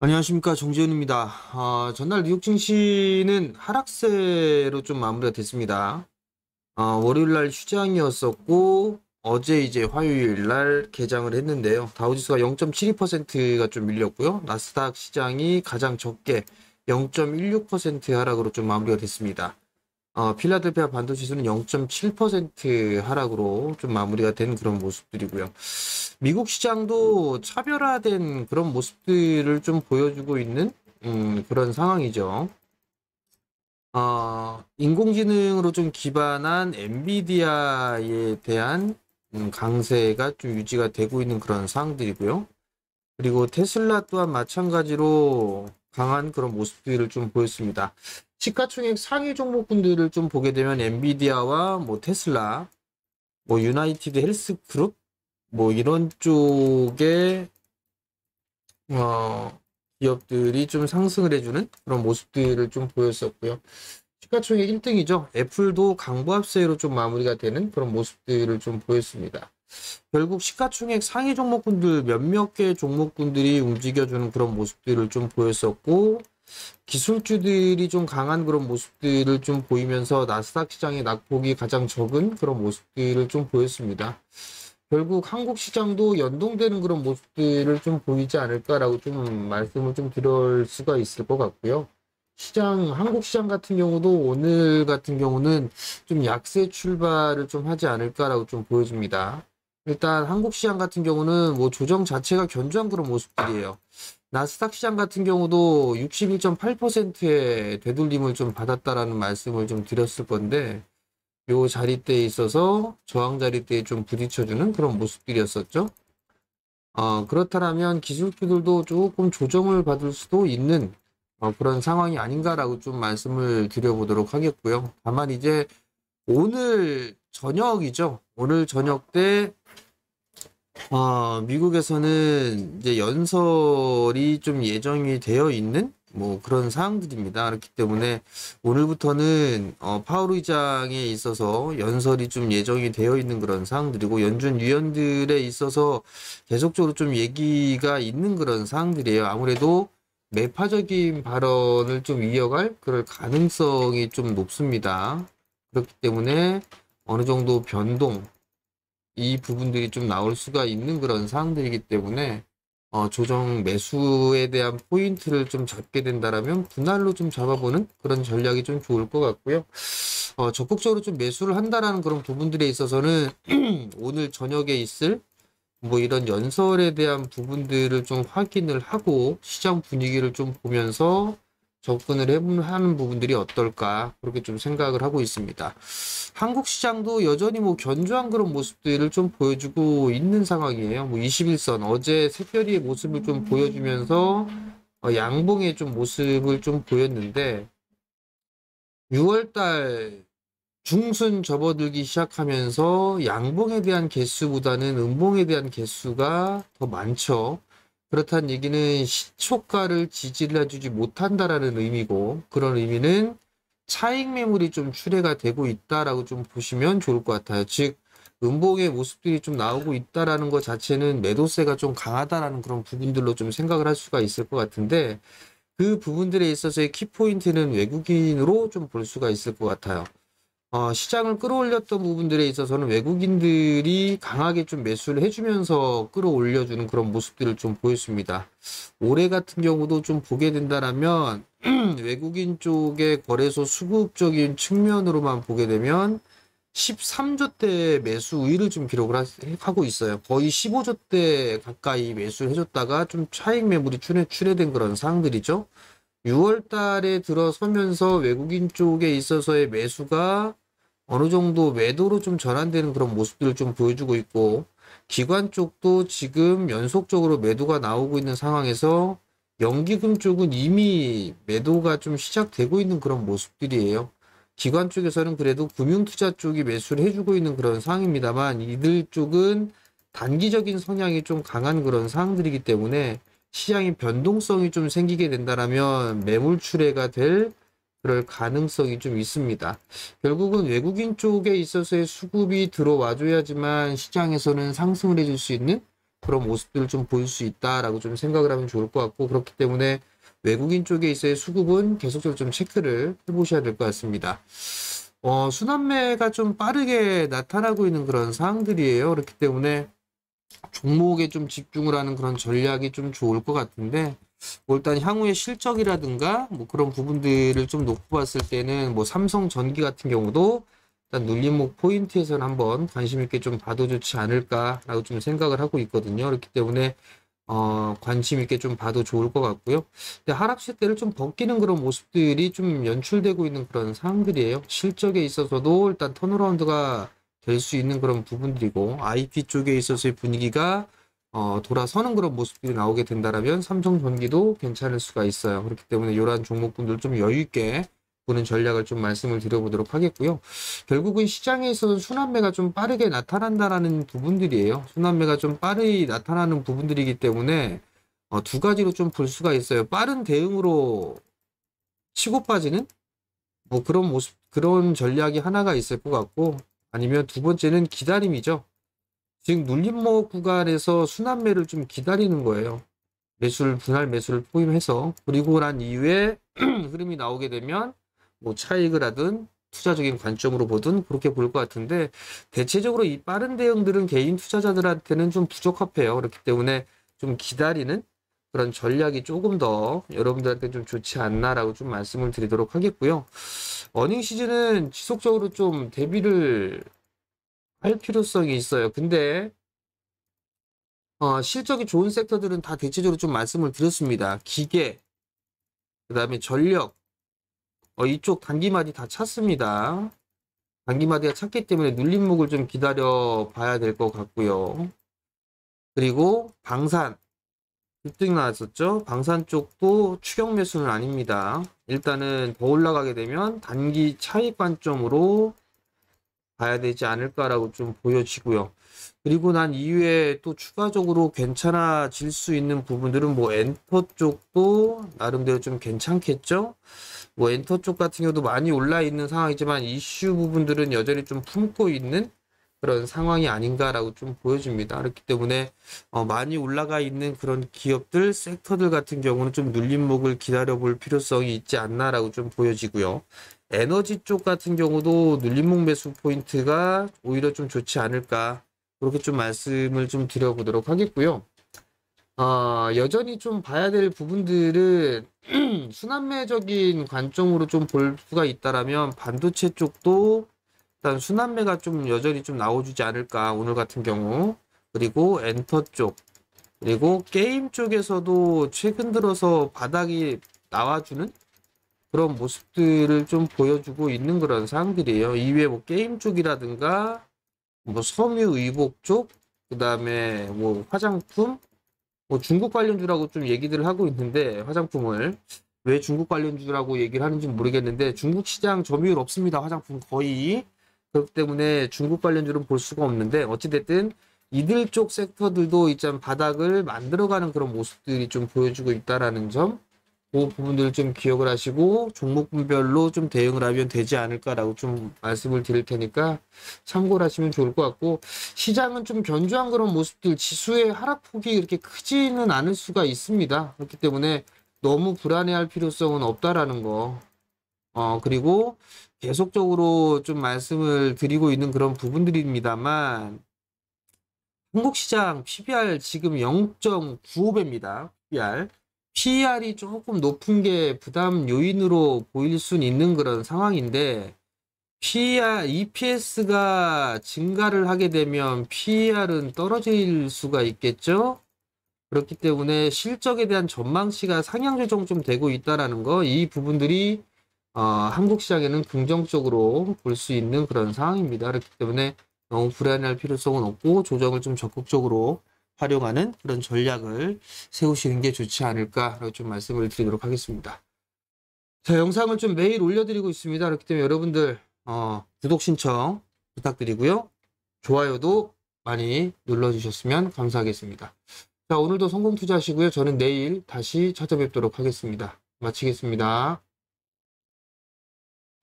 안녕하십니까, 정지현입니다. 전날 뉴욕 증시는 하락세로 좀 마무리가 됐습니다. 월요일 날 휴장이었었고 어제 이제 화요일 날 개장을 했는데요. 다우지수가 0.72%가 좀 밀렸고요. 나스닥 시장이 가장 적게 0.16% 하락으로 좀 마무리가 됐습니다. 필라델피아 반도지수는 0.7% 하락으로 좀 마무리가 된 그런 모습들이고요. 미국 시장도 차별화된 그런 모습들을 좀 보여주고 있는 그런 상황이죠. 인공지능으로 좀 기반한 엔비디아에 대한 강세가 좀 유지가 되고 있는 그런 상황들이고요. 그리고 테슬라 또한 마찬가지로 강한 그런 모습들을 좀 보였습니다. 시가총액 상위 종목군들을 좀 보게 되면 엔비디아와 뭐 테슬라, 뭐 유나이티드 헬스그룹, 뭐 이런 쪽의 기업들이 좀 상승을 해주는 그런 모습들을 좀 보였었고요. 시가총액 1등이죠. 애플도 강보합세로 좀 마무리가 되는 그런 모습들을 좀 보였습니다. 결국 시가총액 상위 종목군들 몇몇 개 종목군들이 움직여주는 그런 모습들을 좀 보였었고, 기술주들이 좀 강한 그런 모습들을 좀 보이면서 나스닥 시장의 낙폭이 가장 적은 그런 모습들을 좀 보였습니다. 결국 한국 시장도 연동되는 그런 모습들을 좀 보이지 않을까라고 좀 말씀을 좀 드릴 수가 있을 것 같고요. 한국 시장 같은 경우도 오늘 같은 경우는 좀 약세 출발을 좀 하지 않을까라고 좀 보여집니다. 일단 한국 시장 같은 경우는 뭐 조정 자체가 견조한 그런 모습들이에요. 나스닥 시장 같은 경우도 61.8%의 되돌림을 좀 받았다라는 말씀을 좀 드렸을 건데, 요 자리대에 있어서 저항 자리대에 좀 부딪혀주는 그런 모습들이었었죠. 그렇다면 기술주들도 조금 조정을 받을 수도 있는 그런 상황이 아닌가라고 좀 말씀을 드려보도록 하겠고요. 다만 이제 오늘 저녁이죠. 오늘 저녁 때 미국에서는 이제 연설이 좀 예정이 되어 있는 뭐 그런 사항들입니다. 그렇기 때문에 오늘부터는 파월 의장에 있어서 연설이 좀 예정이 되어 있는 그런 사항들이고, 연준 위원들에 있어서 계속적으로 좀 얘기가 있는 그런 사항들이에요. 아무래도 매파적인 발언을 좀 이어갈 그럴 가능성이 좀 높습니다. 그렇기 때문에 어느 정도 변동, 이 부분들이 좀 나올 수가 있는 그런 사항들이기 때문에 조정 매수에 대한 포인트를 좀 잡게 된다라면 분할로 좀 잡아보는 그런 전략이 좀 좋을 것 같고요. 적극적으로 좀 매수를 한다라는 그런 부분들에 있어서는 오늘 저녁에 있을 뭐 이런 연설에 대한 부분들을 좀 확인을 하고 시장 분위기를 좀 보면서 접근을 하는 부분들이 어떨까, 그렇게 좀 생각을 하고 있습니다. 한국 시장도 여전히 뭐 견조한 그런 모습들을 좀 보여주고 있는 상황이에요. 뭐 21선 어제 샛별이의 모습을 좀 보여주면서 양봉의 좀 모습을 좀 보였는데, 6월달 중순 접어들기 시작하면서 양봉에 대한 개수보다는 음봉에 대한 개수가 더 많죠. 그렇다는 얘기는 시초가를 지지를 해주지 못한다라는 의미고, 그런 의미는 차익 매물이 좀 출회가 되고 있다라고 좀 보시면 좋을 것 같아요. 즉, 음봉의 모습들이 좀 나오고 있다라는 것 자체는 매도세가 좀 강하다라는 그런 부분들로 좀 생각을 할 수가 있을 것 같은데, 그 부분들에 있어서의 키포인트는 외국인으로 좀 볼 수가 있을 것 같아요. 시장을 끌어올렸던 부분들에 있어서는 외국인들이 강하게 좀 매수를 해주면서 끌어올려주는 그런 모습들을 좀 보였습니다. 올해 같은 경우도 좀 보게 된다라면 외국인 쪽의 거래소 수급적인 측면으로만 보게 되면 13조 대 매수 우위를 좀 기록을 하고 있어요. 거의 15조 대 가까이 매수를 해줬다가 좀 차익 매물이 출회된 그런 상황들이죠. 6월 달에 들어서면서 외국인 쪽에 있어서의 매수가 어느 정도 매도로 좀 전환되는 그런 모습들을 좀 보여주고 있고, 기관 쪽도 지금 연속적으로 매도가 나오고 있는 상황에서 연기금 쪽은 이미 매도가 좀 시작되고 있는 그런 모습들이에요. 기관 쪽에서는 그래도 금융투자 쪽이 매수를 해주고 있는 그런 상황입니다만, 이들 쪽은 단기적인 성향이 좀 강한 그런 상황들이기 때문에 시장의 변동성이 좀 생기게 된다라면 매물 출회가 될 그럴 가능성이 좀 있습니다. 결국은 외국인 쪽에 있어서의 수급이 들어와줘야지만 시장에서는 상승을 해줄 수 있는 그런 모습들을 좀 보일 수 있다라고 좀 생각을 하면 좋을 것 같고, 그렇기 때문에 외국인 쪽에 있어의 수급은 계속적으로 좀 체크를 해보셔야 될 것 같습니다. 순환매가 좀 빠르게 나타나고 있는 그런 상황들이에요. 그렇기 때문에 종목에 좀 집중을 하는 그런 전략이 좀 좋을 것 같은데, 뭐 일단 향후의 실적이라든가 뭐 그런 부분들을 좀 놓고 봤을 때는 뭐 삼성전기 같은 경우도 일단 눌림목 포인트에서는 한번 관심 있게 좀 봐도 좋지 않을까라고 좀 생각을 하고 있거든요. 그렇기 때문에 관심 있게 좀 봐도 좋을 것 같고요. 근데 하락 시대를 좀 벗기는 그런 모습들이 좀 연출되고 있는 그런 상황들이에요. 실적에 있어서도 일단 턴어라운드가 될 수 있는 그런 부분들이고, IP 쪽에 있어서의 분위기가 돌아서는 그런 모습들이 나오게 된다라면 삼성전기도 괜찮을 수가 있어요. 그렇기 때문에 이러한 종목분들 좀 여유 있게 보는 전략을 좀 말씀을 드려보도록 하겠고요. 결국은 시장에 있어서 순환매가 좀 빠르게 나타난다라는 부분들이에요. 순환매가 좀 빠르게 나타나는 부분들이기 때문에 두 가지로 좀 볼 수가 있어요. 빠른 대응으로 치고 빠지는 뭐 그런 모습, 그런 전략이 하나가 있을 것 같고, 아니면 두 번째는 기다림이죠. 지금 눌림목 구간에서 순환매를 좀 기다리는 거예요. 분할 매수를 포함해서. 그리고 난 이후에 흐름이 나오게 되면 뭐 차익을 하든 투자적인 관점으로 보든 그렇게 볼 것 같은데, 대체적으로 이 빠른 대응들은 개인 투자자들한테는 좀 부적합해요. 그렇기 때문에 좀 기다리는 그런 전략이 조금 더 여러분들한테 좀 좋지 않나라고 좀 말씀을 드리도록 하겠고요. 어닝 시즌은 지속적으로 좀 대비를 할 필요성이 있어요. 근데 실적이 좋은 섹터들은 다 대체적으로 좀 말씀을 드렸습니다. 기계, 그 다음에 전력, 이쪽 단기마디 다 찼습니다. 단기마디가 찼기 때문에 눌림목을 좀 기다려 봐야 될 것 같고요. 그리고 방산, 급등 나왔었죠. 방산 쪽도 추격 매수는 아닙니다. 일단은 더 올라가게 되면 단기 차익 관점으로 봐야 되지 않을까라고 좀 보여지고요. 그리고 난 이후에 또 추가적으로 괜찮아질 수 있는 부분들은 뭐 엔터 쪽도 나름대로 좀 괜찮겠죠. 뭐 엔터 쪽 같은 경우도 많이 올라 있는 상황이지만 이슈 부분들은 여전히 좀 품고 있는 그런 상황이 아닌가라고 좀 보여집니다. 그렇기 때문에 많이 올라가 있는 그런 기업들, 섹터들 같은 경우는 좀 눌림목을 기다려볼 필요성이 있지 않나라고 좀 보여지고요. 에너지 쪽 같은 경우도 눌림목 매수 포인트가 오히려 좀 좋지 않을까, 그렇게 좀 말씀을 좀 드려보도록 하겠고요. 여전히 좀 봐야 될 부분들은 순환매적인 관점으로 좀 볼 수가 있다라면 반도체 쪽도 일단 순환매가 좀 여전히 좀 나와주지 않을까, 오늘 같은 경우. 그리고 엔터 쪽, 그리고 게임 쪽에서도 최근 들어서 바닥이 나와주는 그런 모습들을 좀 보여주고 있는 그런 상황들이에요. 이외에 뭐 게임 쪽이라든가 뭐 섬유 의복 쪽, 그 다음에 뭐 화장품, 뭐 중국 관련주라고 좀 얘기들을 하고 있는데, 화장품을 왜 중국 관련주라고 얘기를 하는지 모르겠는데, 중국 시장 점유율 없습니다. 화장품 거의. 그렇기 때문에 중국 관련주는 볼 수가 없는데, 어찌됐든 이들 쪽 섹터들도 이제 바닥을 만들어가는 그런 모습들이 좀 보여주고 있다라는 점, 그 부분들을 좀 기억을 하시고 종목분별로 좀 대응을 하면 되지 않을까라고 좀 말씀을 드릴 테니까 참고를 하시면 좋을 것 같고, 시장은 좀 견조한 그런 모습들, 지수의 하락폭이 이렇게 크지는 않을 수가 있습니다. 그렇기 때문에 너무 불안해할 필요성은 없다라는 거. 그리고 계속적으로 좀 말씀을 드리고 있는 그런 부분들입니다만, 한국 시장 PBR 지금 0.95배입니다. PBR. PER이 조금 높은 게 부담 요인으로 보일 수는 있는 그런 상황인데, PER, EPS가 증가를 하게 되면 PER은 떨어질 수가 있겠죠? 그렇기 때문에 실적에 대한 전망치가 상향 조정 좀 되고 있다라는 거, 이 부분들이 한국 시장에는 긍정적으로 볼 수 있는 그런 상황입니다. 그렇기 때문에 너무 불안해할 필요성은 없고 조정을 좀 적극적으로 활용하는 그런 전략을 세우시는 게 좋지 않을까라고 좀 말씀을 드리도록 하겠습니다. 자, 영상을 좀 매일 올려드리고 있습니다. 그렇기 때문에 여러분들 구독 신청 부탁드리고요. 좋아요도 많이 눌러주셨으면 감사하겠습니다. 자, 오늘도 성공 투자하시고요. 저는 내일 다시 찾아뵙도록 하겠습니다. 마치겠습니다.